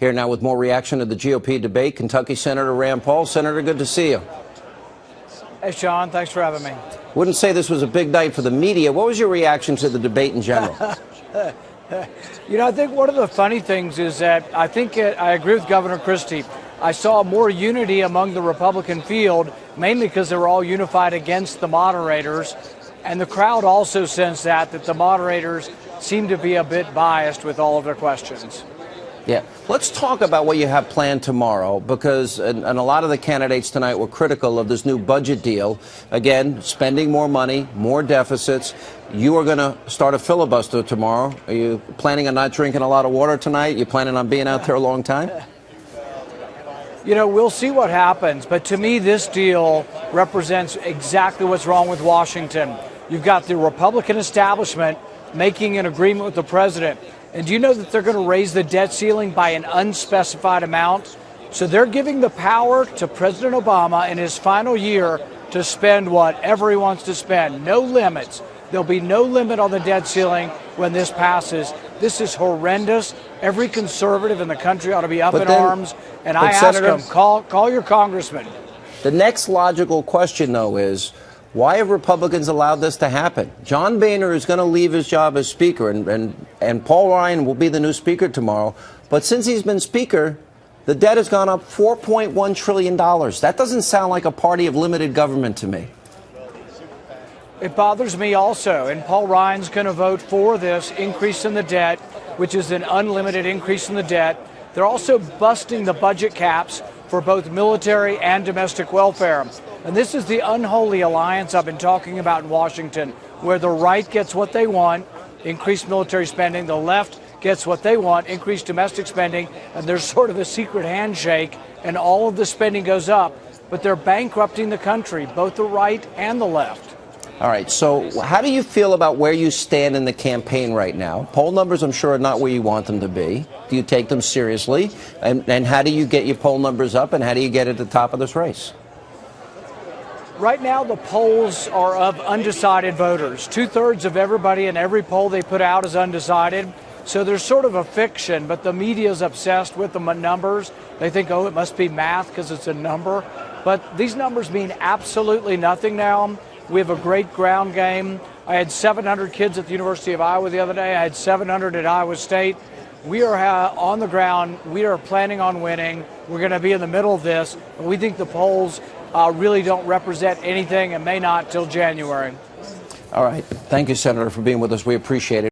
Here now with more reaction to the GOP debate, Kentucky Senator Rand Paul. Senator, good to see you. Hey, Sean, thanks for having me. Wouldn't say this was a big night for the media. What was your reaction to the debate in general? You know, I think one of the funny things is that I agree with Governor Christie. I saw more unity among the Republican field, mainly because they were all unified against the moderators. And the crowd also sensed that the moderators seem to be a bit biased with all of their questions. Yeah. Let's talk about what you have planned tomorrow, because and a lot of the candidates tonight were critical of this new budget deal. Again, spending more money, more deficits. You are going to start a filibuster tomorrow. Are you planning on not drinking a lot of water tonight? You planning on being out there a long time? You know, we'll see what happens. But to me, this deal represents exactly what's wrong with Washington. You've got the Republican establishment making an agreement with the president. And do you know that they're going to raise the debt ceiling by an unspecified amount? So they're giving the power to President Obama in his final year to spend whatever he wants to spend. No limits. There'll be no limit on the debt ceiling when this passes. This is horrendous. Every conservative in the country ought to be up in arms. And I ask them, call your congressman. The next logical question, though, is why have Republicans allowed this to happen? John Boehner is going to leave his job as Speaker, and Paul Ryan will be the new Speaker tomorrow. But since he's been Speaker, the debt has gone up $4.1 trillion. That doesn't sound like a party of limited government to me. It bothers me also. And Paul Ryan's going to vote for this increase in the debt, which is an unlimited increase in the debt. They're also busting the budget caps for both military and domestic welfare. And this is the unholy alliance I've been talking about in Washington, where the right gets what they want, increased military spending, the left gets what they want, increased domestic spending, and there's sort of a secret handshake, and all of the spending goes up. But they're bankrupting the country, both the right and the left. All right, so how do you feel about where you stand in the campaign right now? Poll numbers, I'm sure, are not where you want them to be. Do you take them seriously? And how do you get your poll numbers up, and how do you get at the top of this race? Right now, the polls are of undecided voters. 2/3 of everybody in every poll they put out is undecided. So there's sort of a fiction, but the media is obsessed with the numbers. They think, oh, it must be math because it's a number. But these numbers mean absolutely nothing now. We have a great ground game. I had 700 kids at the University of Iowa the other day. I had 700 at Iowa State. We are on the ground. We are planning on winning. We're going to be in the middle of this. And we think the polls really don't represent anything and may not till January. All right. Thank you, Senator, for being with us. We appreciate it.